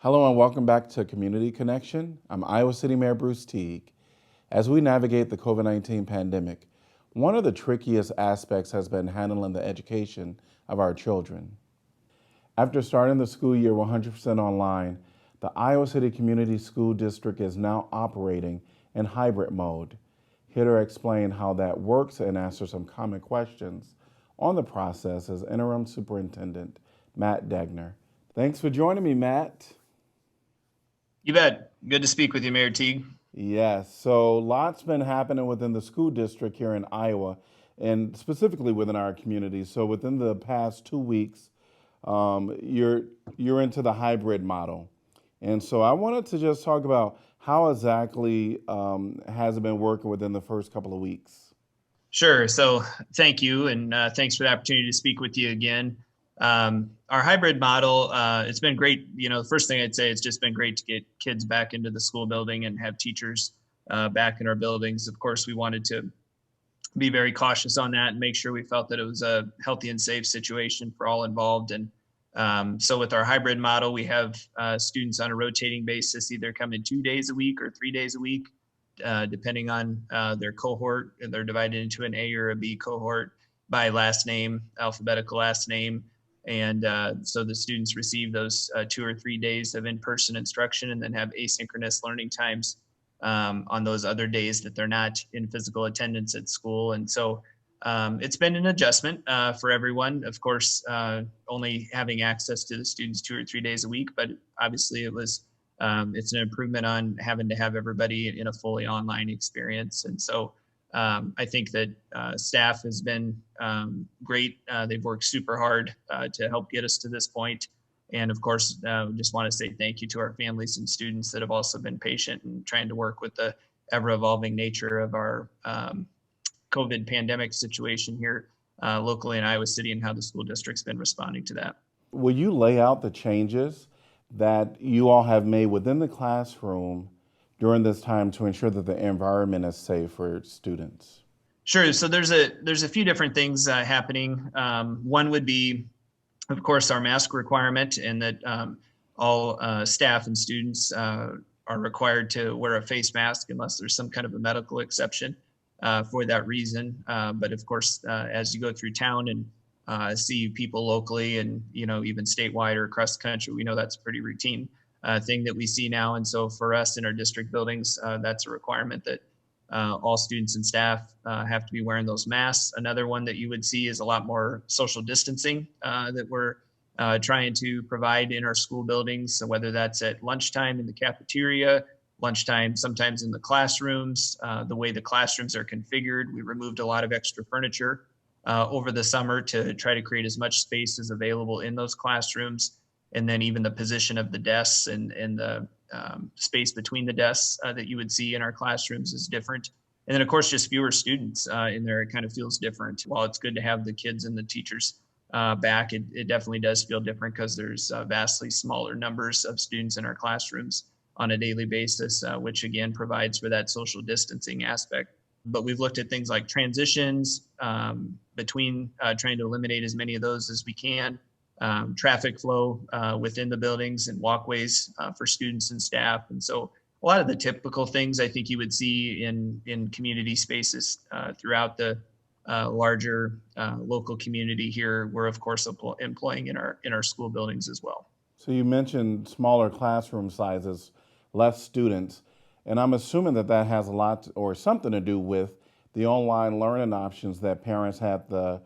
Hello and welcome back to Community Connection. I'm Iowa City Mayor Bruce Teague. As we navigate the COVID 19 pandemic, one of the trickiest aspects has been handling the education of our children. After starting the school year 100% online, the Iowa City Community School District is now operating in hybrid mode. Here to explain how that works and answer some common questions on the process is Interim Superintendent Matt Degner. Thanks for joining me, Matt. You bet. Good to speak with you, Mayor Teague. Yes, so lots been happening within the school district here in Iowa, and specifically within our community. So within the past 2 weeks, you're into the hybrid model, and so I wanted to just talk about how exactly has it been working within the first couple of weeks. Sure. So thank you, and thanks for the opportunity to speak with you again. Our hybrid model, it's been great. The first thing I'd say, it's just been great to get kids back into the school building and have teachers back in our buildings. Of course, we wanted to be very cautious on that and make sure we felt that it was a healthy and safe situation for all involved. And so with our hybrid model, we have students on a rotating basis, either come in 2 days a week or 3 days a week, depending on their cohort. And they're divided into an A or a B cohort by last name, alphabetical last name. And so the students receive those 2 or 3 days of in-person instruction and then have asynchronous learning times on those other days that they're not in physical attendance at school. And so it's been an adjustment for everyone. Of course, only having access to the students 2 or 3 days a week, but obviously it's an improvement on having to have everybody in a fully online experience. And so I think that staff has been great. They've worked super hard to help get us to this point. And of course, we just want to say thank you to our families and students that have also been patient and trying to work with the ever evolving nature of our COVID pandemic situation here locally in Iowa City and how the school district's been responding to that. Will you lay out the changes that you all have made within the classroom during this time to ensure that the environment is safe for students? Sure. So there's a few different things happening. One would be, of course, our mask requirement, and that all staff and students are required to wear a face mask unless there's some kind of a medical exception for that reason. But of course, as you go through town and see people locally and even statewide or across the country, we know that's a pretty routine thing that we see now. And so for us in our district buildings, that's a requirement that all students and staff have to be wearing those masks. Another one that you would see is a lot more social distancing that we're trying to provide in our school buildings. So whether that's at lunchtime in the cafeteria, lunchtime sometimes in the classrooms, the way the classrooms are configured, we removed a lot of extra furniture over the summer to try to create as much space as available in those classrooms. And then even the position of the desks and the space between the desks that you would see in our classrooms is different. And then, of course, just fewer students in there. It kind of feels different. While it's good to have the kids and the teachers back, it definitely does feel different because there's vastly smaller numbers of students in our classrooms on a daily basis, which again provides for that social distancing aspect. But we've looked at things like transitions between trying to eliminate as many of those as we can. Traffic flow within the buildings and walkways for students and staff. And so a lot of the typical things I think you would see in community spaces throughout the larger local community here, we're of course employing in our school buildings as well. So you mentioned smaller classroom sizes, less students, and I'm assuming that that has a lot or something to do with the online learning options that parents have the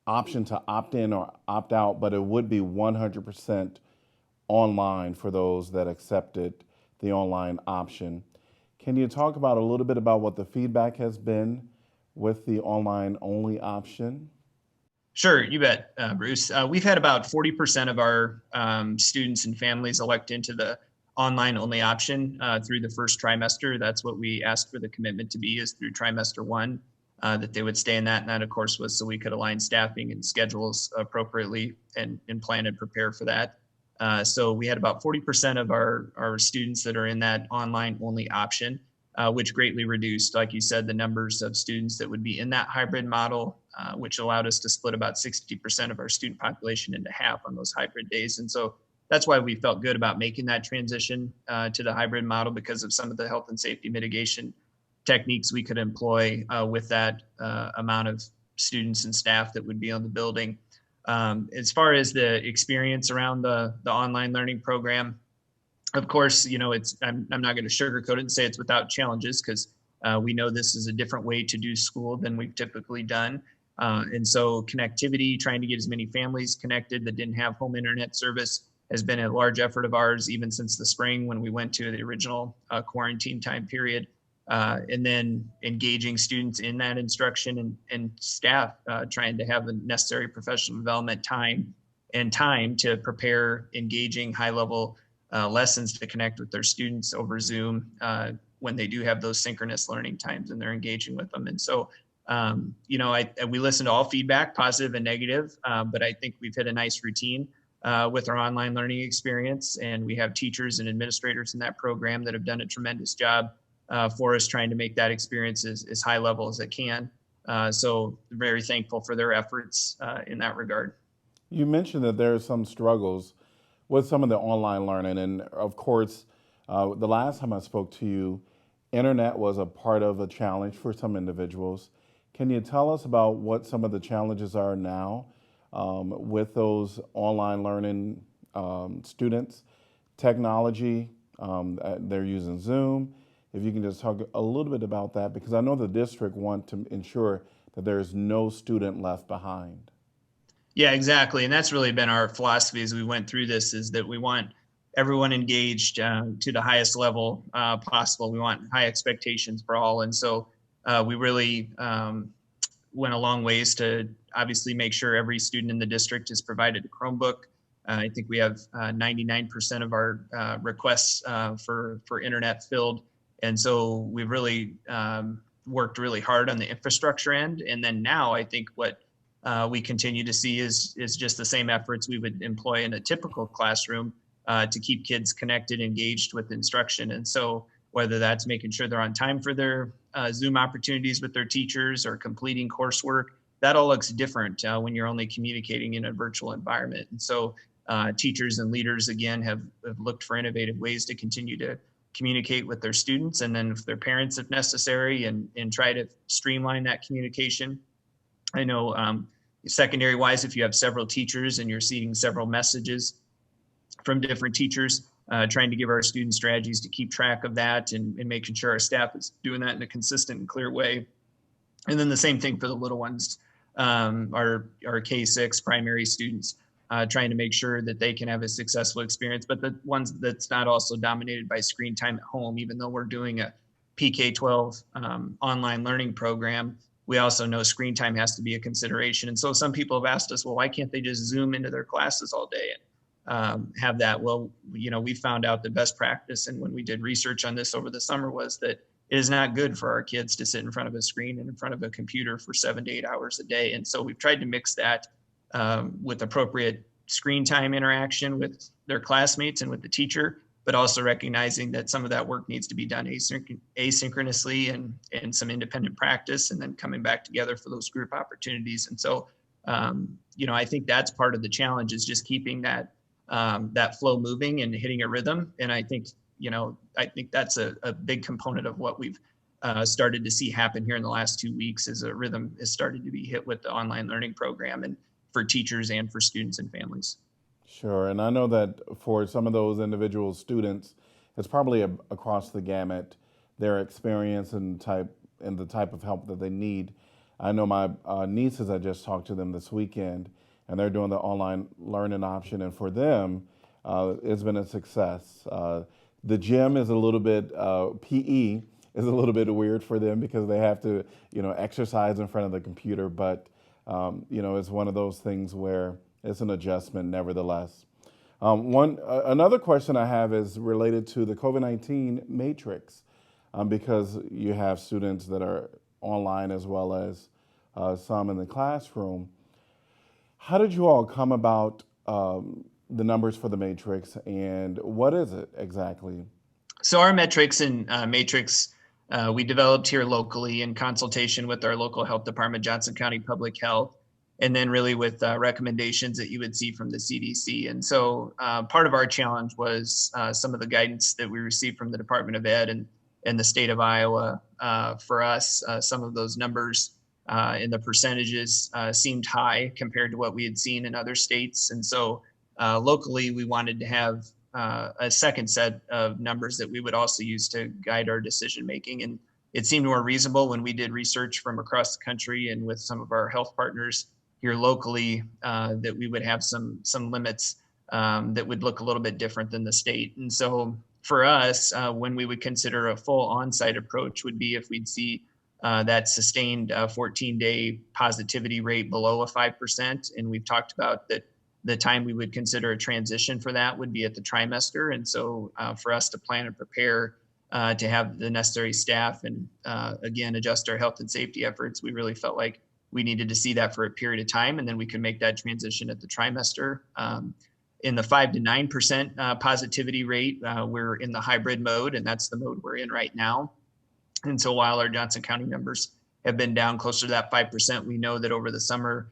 option to opt in or opt out, but it would be 100% online for those that accepted the online option. Can you talk about a little bit about what the feedback has been with the online only option? Sure, you bet, Bruce. We've had about 40% of our students and families elect into the online only option through the first trimester. That's what we asked for the commitment to be, is through trimester one, that they would stay in that. And that, of course, was so we could align staffing and schedules appropriately and plan and prepare for that. So we had about 40% of our students that are in that online only option, which greatly reduced, like you said, the numbers of students that would be in that hybrid model, which allowed us to split about 60% of our student population into half on those hybrid days. And so that's why we felt good about making that transition to the hybrid model, because of some of the health and safety mitigation techniques we could employ with that amount of students and staff that would be on the building. As far as the experience around the online learning program, of course, I'm not going to sugarcoat it and say it's without challenges, because we know this is a different way to do school than we've typically done. And so connectivity, trying to get as many families connected that didn't have home internet service, has been a large effort of ours, even since the spring when we went to the original quarantine time period. And then engaging students in that instruction, and staff trying to have the necessary professional development time to prepare engaging high-level lessons to connect with their students over Zoom when they do have those synchronous learning times and they're engaging with them. And so, we listen to all feedback, positive and negative, but I think we've hit a nice routine with our online learning experience, and we have teachers and administrators in that program that have done a tremendous job for us, trying to make that experience as high level as it can. So very thankful for their efforts in that regard. You mentioned that there are some struggles with some of the online learning, and of course, the last time I spoke to you, internet was a part of a challenge for some individuals. Can you tell us about what some of the challenges are now with those online learning students? Technology, they're using Zoom. If you can just talk a little bit about that, because I know the district want to ensure that there is no student left behind. Yeah, exactly. And that's really been our philosophy as we went through this, is that we want everyone engaged to the highest level possible. We want high expectations for all. And so we really went a long ways to obviously make sure every student in the district is provided a Chromebook. I think we have 99% of our requests for internet filled. And so we've really worked really hard on the infrastructure end. And then now I think what we continue to see is just the same efforts we would employ in a typical classroom to keep kids connected, engaged with instruction. And so whether that's making sure they're on time for their Zoom opportunities with their teachers or completing coursework, that all looks different when you're only communicating in a virtual environment. And so teachers and leaders, again, have looked for innovative ways to continue to communicate with their students, and then with their parents if necessary, and try to streamline that communication. I know secondary wise, if you have several teachers and you're seeing several messages from different teachers, trying to give our students strategies to keep track of that, and making sure our staff is doing that in a consistent and clear way. And then the same thing for the little ones, our K-6 primary students, trying to make sure that they can have a successful experience, but the ones that's not also dominated by screen time at home. Even though we're doing a PK-12 online learning program, we also know screen time has to be a consideration. And so some people have asked us, well, why can't they just Zoom into their classes all day and have that? Well, we found out the best practice, and when we did research on this over the summer, was that it is not good for our kids to sit in front of a screen and in front of a computer for 7 to 8 hours a day. And so we've tried to mix that with appropriate screen time interaction with their classmates and with the teacher, but also recognizing that some of that work needs to be done asynchronously and some independent practice, and then coming back together for those group opportunities. And so, I think that's part of the challenge, is just keeping that flow moving and hitting a rhythm. And I think that's a big component of what we've started to see happen here in the last 2 weeks, is a rhythm has started to be hit with the online learning program, and for teachers and for students and families. Sure, and I know that for some of those individual students, it's probably across the gamut, their experience and the type of help that they need. I know my nieces, I just talked to them this weekend, and they're doing the online learning option, and for them, it's been a success. The gym is a little bit, PE is a little bit weird for them because they have to, exercise in front of the computer, but it's one of those things where it's an adjustment nevertheless. Another question I have is related to the COVID-19 matrix, because you have students that are online as well as some in the classroom. How did you all come about the numbers for the matrix, and what is it exactly? So our metrics and matrix we developed here locally in consultation with our local health department, Johnson County Public Health. and then really with recommendations that you would see from the CDC. And so part of our challenge was some of the guidance that we received from the Department of Ed and the state of Iowa. For us, some of those numbers in the percentages seemed high compared to what we had seen in other states. And so locally, we wanted to have a second set of numbers that we would also use to guide our decision making. And it seemed more reasonable when we did research from across the country and with some of our health partners here locally that we would have some limits that would look a little bit different than the state. And so for us, when we would consider a full on-site approach would be if we'd see that sustained 14-day positivity rate below a 5%. And we've talked about that the time we would consider a transition for that would be at the trimester. And so for us to plan and prepare to have the necessary staff and again, adjust our health and safety efforts, we really felt like we needed to see that for a period of time, and then we could make that transition at the trimester. In the 5 to 9% positivity rate, we're in the hybrid mode, and that's the mode we're in right now. And so while our Johnson County numbers have been down closer to that 5%, we know that over the summer,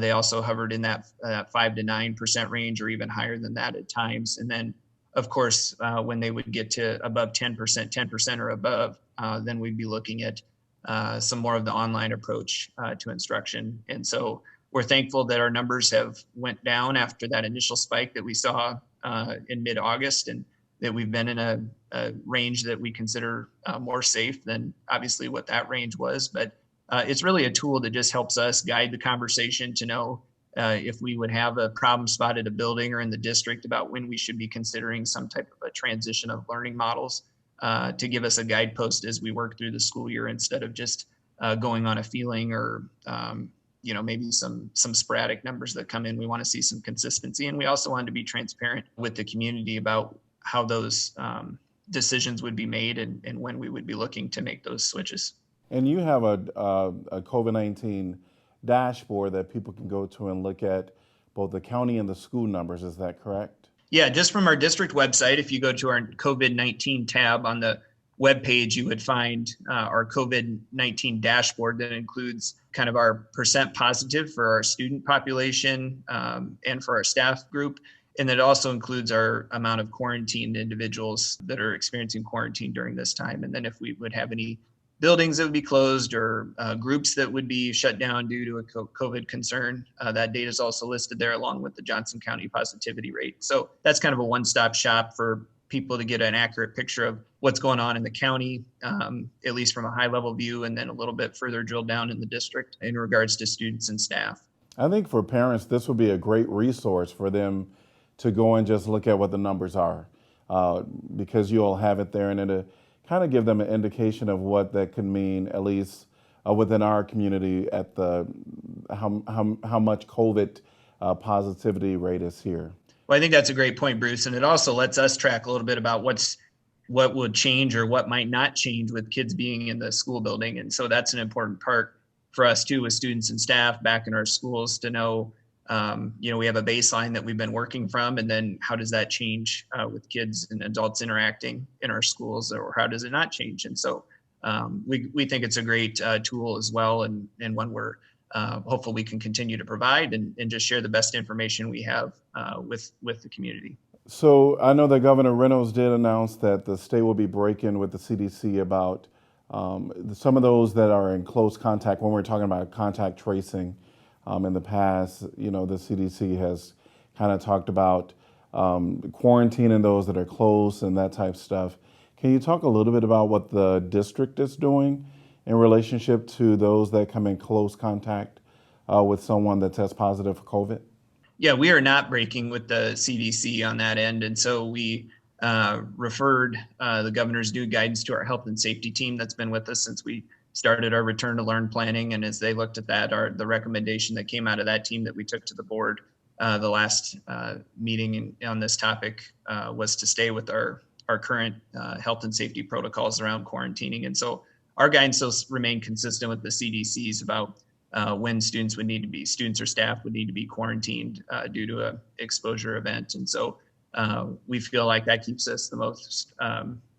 they also hovered in that 5 to 9% range or even higher than that at times. And then, of course, when they would get to above 10% or above, then we'd be looking at some more of the online approach to instruction. And so we're thankful that our numbers have went down after that initial spike that we saw in mid-August, and that we've been in a range that we consider more safe than obviously what that range was. But it's really a tool that just helps us guide the conversation to know if we would have a problem spot at a building or in the district about when we should be considering some type of a transition of learning models to give us a guidepost as we work through the school year, instead of just going on a feeling or maybe some sporadic numbers that come in. We want to see some consistency, and we also want to be transparent with the community about how those decisions would be made and when we would be looking to make those switches. And you have a COVID-19 dashboard that people can go to and look at both the county and the school numbers. Is that correct? Yeah, just from our district website, if you go to our COVID-19 tab on the webpage, you would find our COVID-19 dashboard that includes kind of our percent positive for our student population and for our staff group. And it also includes our amount of quarantined individuals that are experiencing quarantine during this time. And then if we would have any buildings that would be closed or groups that would be shut down due to a COVID concern, that data is also listed there along with the Johnson County positivity rate. So that's kind of a one-stop shop for people to get an accurate picture of what's going on in the county, at least from a high-level view, and then a little bit further drilled down in the district in regards to students and staff. I think for parents, this would be a great resource for them to go and just look at what the numbers are, because you'll have it there, and it'll kind of give them an indication of what that could mean, at least within our community, at the how much COVID positivity rate is here. Well, I think that's a great point, Bruce, and it also lets us track a little bit about what would change or what might not change with kids being in the school building. And so that's an important part for us too, with students and staff back in our schools, to know we have a baseline that we've been working from, and then how does that change with kids and adults interacting in our schools, or how does it not change? And so we think it's a great tool as well, and one we're hopeful we can continue to provide and just share the best information we have with the community. So I know that Governor Reynolds did announce that the state will be breaking with the CDC about some of those that are in close contact. When we're talking about contact tracing, in the past, the CDC has kind of talked about quarantining those that are close and that type of stuff. Can you talk a little bit about what the district is doing in relationship to those that come in close contact with someone that tests positive for COVID? Yeah, we are not breaking with the CDC on that end. And so we referred the governor's new guidance to our health and safety team that's been with us since we started our return to learn planning. And as they looked at that, the recommendation that came out of that team that we took to the board, the last meeting on this topic was to stay with our current health and safety protocols around quarantining. And so our guidance still remain consistent with the CDC's about when students or staff would need to be quarantined due to a exposure event. And so we feel like that keeps us the most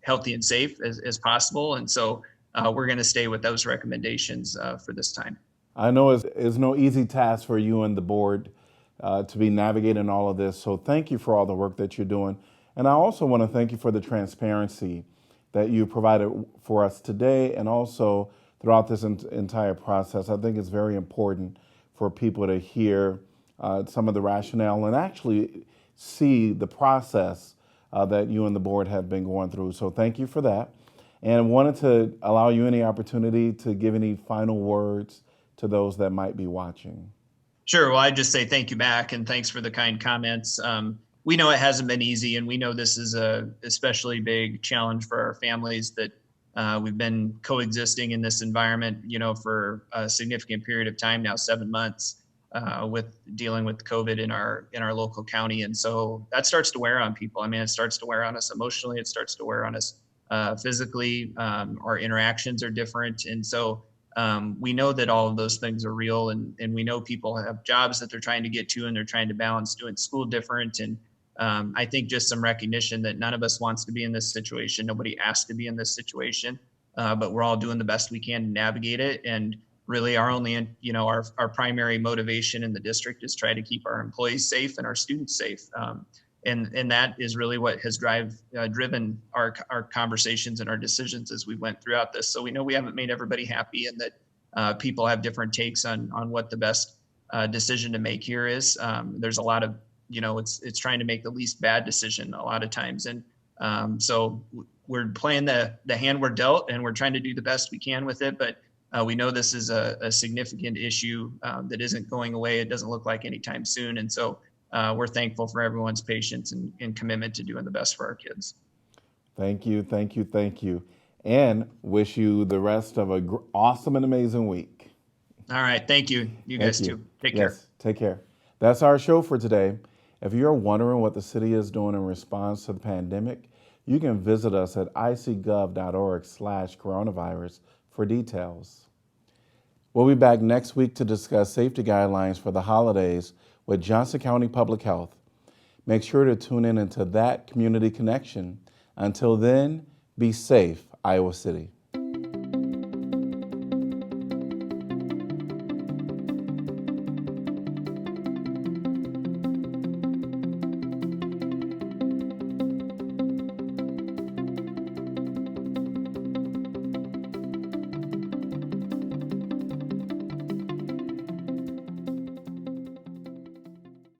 healthy and safe as possible. And so we're going to stay with those recommendations for this time. I know it's no easy task for you and the board to be navigating all of this. So thank you for all the work that you're doing. And I also want to thank you for the transparency that you provided for us today and also throughout this entire process. I think it's very important for people to hear some of the rationale and actually see the process that you and the board have been going through. So thank you for that. And wanted to allow you any opportunity to give any final words to those that might be watching. Sure. Well, I just say thank you back and thanks for the kind comments. We know it hasn't been easy, and we know this is a especially big challenge for our families that we've been coexisting in this environment, for a significant period of time now, 7 months, with dealing with COVID in our local county, and so that starts to wear on people. I mean, it starts to wear on us emotionally. It starts to wear on us physically. Our interactions are different, and so we know that all of those things are real, and we know people have jobs that they're trying to get to, and they're trying to balance doing school different. And I think just some recognition that none of us wants to be in this situation. Nobody asked to be in this situation, but we're all doing the best we can to navigate it. And really our only, our primary motivation in the district is try to keep our employees safe and our students safe. And that is really what has driven our conversations and our decisions as we went throughout this. So we know we haven't made everybody happy, and that people have different takes on what the best decision to make here is. There's a lot of, it's trying to make the least bad decision a lot of times. And so we're playing the hand we're dealt, and we're trying to do the best we can with it. But we know this is a significant issue that isn't going away. It doesn't look like anytime soon. And so we're thankful for everyone's patience and commitment to doing the best for our kids. Thank you, thank you, thank you. And wish you the rest of a awesome and amazing week. All right. Thank you. You guys too. Take care. Yes, take care. That's our show for today. If you're wondering what the city is doing in response to the pandemic, you can visit us at icgov.org/coronavirus for details. We'll be back next week to discuss safety guidelines for the holidays with Johnson County Public Health. Make sure to tune in into that community connection. Until then, be safe, Iowa City.